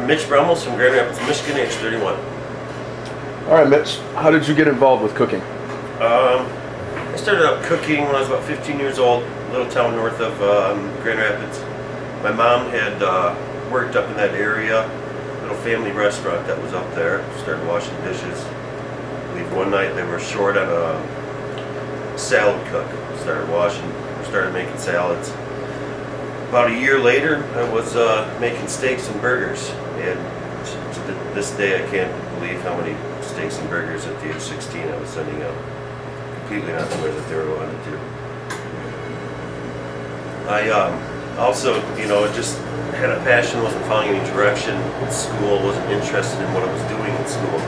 Mitch Brumels from Grand Rapids, Michigan, age 31. All right, Mitch, how did you get involved with cooking? I started out cooking when I was about 15 years old, a little town north of Grand Rapids. My mom had worked up in that area, little family restaurant that was up there. Started washing dishes. I believe one night they were short on a salad cook. Started making salads. About a year later, I was making steaks and burgers, and to this day I can't believe how many steaks and burgers at the age of 16 I was sending out. Completely not aware that they were wanted to. I also, just had a passion, wasn't following any direction in school, wasn't interested in what I was doing in school.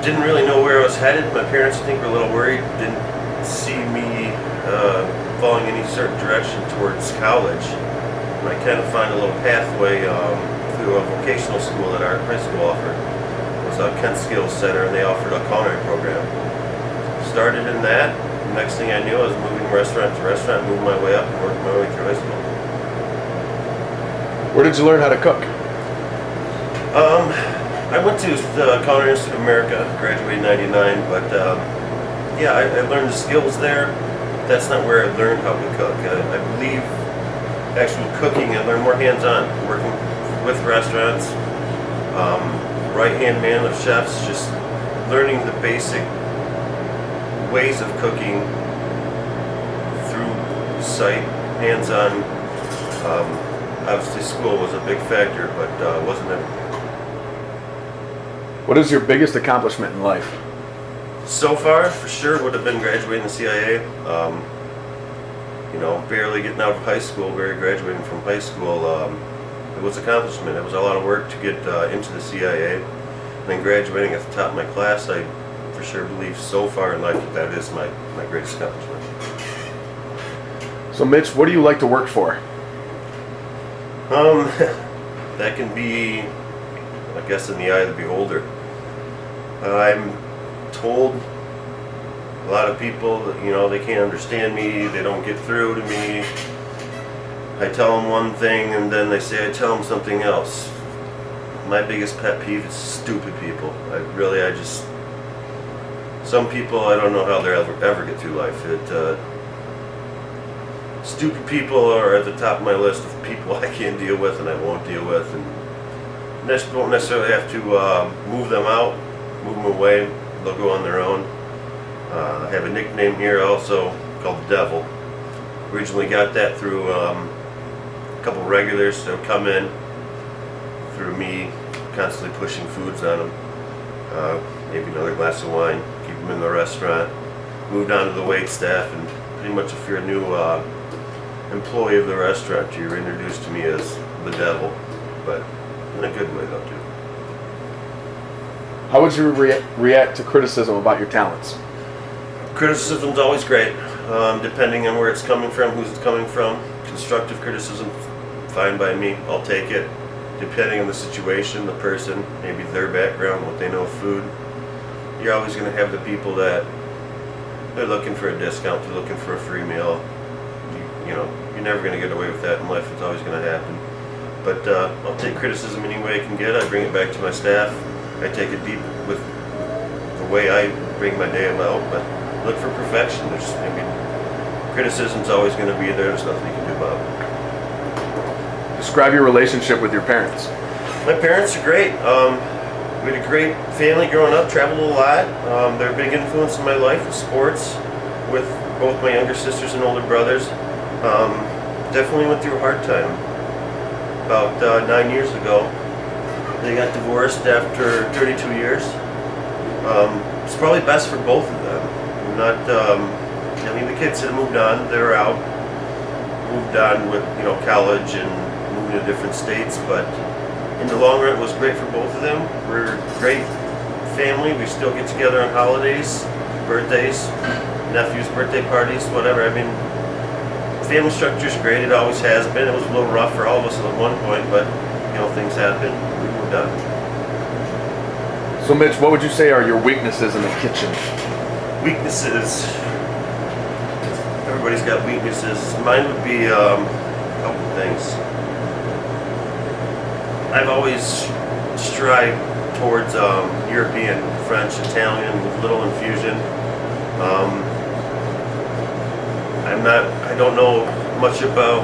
Didn't really know where I was headed. My parents, I think, were a little worried, didn't see me following any certain direction towards college. And I kind of find a little pathway through a vocational school that our high school offered. It was a Kent Skills Center, and they offered a culinary program. Started in that. Next thing I knew, I was moving restaurant to restaurant, moving my way up and working my way through high school. Where did you learn how to cook? I went to the Culinary Institute of America, graduated in '99, but I learned the skills there. That's not where I learned how to cook. I believe actual cooking, I learned more hands-on, working with restaurants, right-hand man of chefs, just learning the basic ways of cooking through sight, hands-on. Obviously school was a big factor, but wasn't it? What is your biggest accomplishment in life? So far, for sure, would have been graduating the CIA. Barely getting out of high school, graduating from high school, it was an accomplishment. It was a lot of work to get into the CIA. And then graduating at the top of my class, I for sure believe so far in life that is my greatest accomplishment. So Mitch, what do you like to work for? That can be, I guess, in the eye of the beholder. I'm told a lot of people that, they can't understand me, they don't get through to me. I tell them one thing and then they say I tell them something else. My biggest pet peeve is stupid people. Some people, I don't know how they'll ever get through life. Stupid people are at the top of my list of people I can't deal with and I won't deal with, and won't necessarily have to move them out, move them away. They'll go on their own. I have a nickname here also called the Devil. Originally got that through a couple regulars that would come in through me constantly pushing foods on them. Maybe another glass of wine, keep them in the restaurant. Moved on to the wait staff, and pretty much if you're a new employee of the restaurant, you're introduced to me as the Devil, but in a good way though too. How would you react to criticism about your talents? Criticism's always great, depending on where it's coming from, who's it's coming from. Constructive criticism, fine by me, I'll take it. Depending on the situation, the person, maybe their background, what they know of food. You're always going to have the people that they're looking for a discount, they're looking for a free meal. You're never going to get away with that in life, it's always going to happen. But I'll take criticism any way I can get. I bring it back to my staff. I take it deep with the way I bring my day about, but look for perfection. Criticism's always going to be there. There's nothing you can do about it. Describe your relationship with your parents. My parents are great. We had a great family growing up, traveled a lot. They're a big influence in my life with sports, with both my younger sisters and older brothers. Definitely went through a hard time. About 9 years ago, they got divorced after 32 years. It's probably best for both of them. The kids had moved on, they were out, moved on with college and moving to different states, but in the long run it was great for both of them. We're a great family, we still get together on holidays, birthdays, nephews' birthday parties, whatever. Family structure's great, it always has been. It was a little rough for all of us at one point, but things happen, we moved on. So Mitch, what would you say are your weaknesses in the kitchen? Weaknesses. Everybody's got weaknesses. Mine would be a couple things. I've always strived towards European, French, Italian, with little infusion. I don't know much about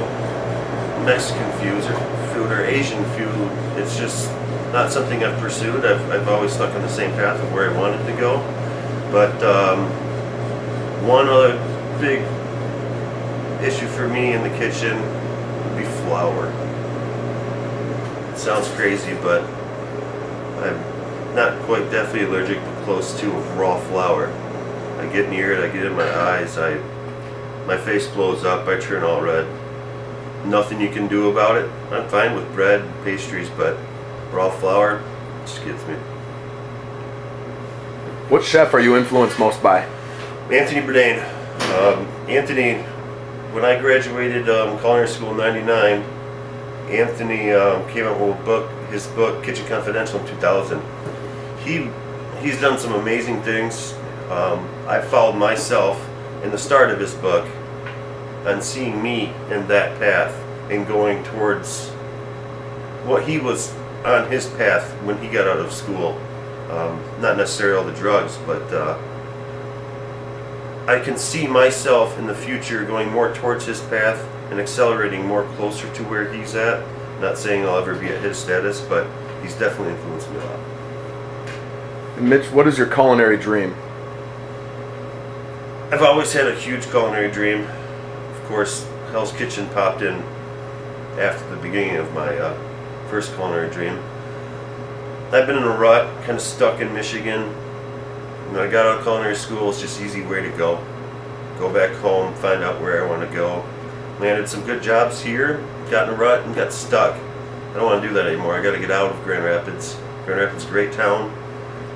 Mexican food or Asian food. It's just not something I've pursued. I've always stuck on the same path of where I wanted to go. But one other big issue for me in the kitchen would be flour. It sounds crazy, but I'm not quite deathly allergic, but close to raw flour. I get near it, I get in my eyes, my face blows up, I turn all red. Nothing you can do about it. I'm fine with bread and pastries, but raw flour just gets me. What chef are you influenced most by? Anthony Bourdain. Anthony, when I graduated culinary school in '99, Anthony came out with his book Kitchen Confidential in 2000. He's done some amazing things. I followed myself in the start of his book and seeing me in that path and going towards what he was on his path when he got out of school. Not necessarily all the drugs, but I can see myself in the future going more towards his path and accelerating more closer to where he's at. Not saying I'll ever be at his status, but he's definitely influenced me a lot. And Mitch, what is your culinary dream? I've always had a huge culinary dream. Of course, Hell's Kitchen popped in after the beginning of my first culinary dream. I've been in a rut, kind of stuck in Michigan. When I got out of culinary school, it's just an easy way to go. Go back home, find out where I want to go. Landed some good jobs here, got in a rut, and got stuck. I don't want to do that anymore. I got to get out of Grand Rapids. Grand Rapids is a great town.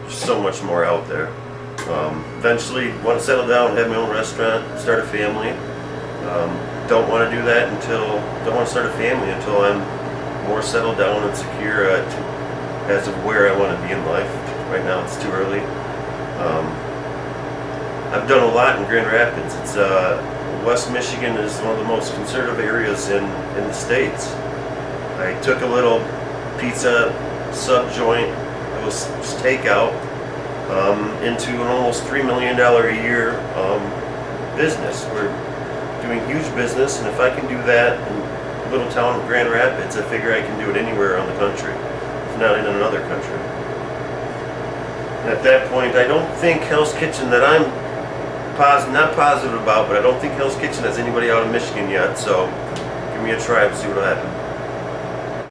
There's so much more out there. Eventually, want to settle down, have my own restaurant, start a family. Don't want to do that don't want to start a family until I'm more settled down and secure as of where I want to be in life. Right now, it's too early. I've done a lot in Grand Rapids. It's West Michigan is one of the most conservative areas in the States. I took a little pizza sub joint, it was takeout, into an almost $3 million a year business. We're doing huge business, and if I can do that in a little town of Grand Rapids, I figure I can do it anywhere around the country, if not in another country. And at that point, I don't think Hell's Kitchen that I'm not positive about, but I don't think Hell's Kitchen has anybody out of Michigan yet, so give me a try and see what happens.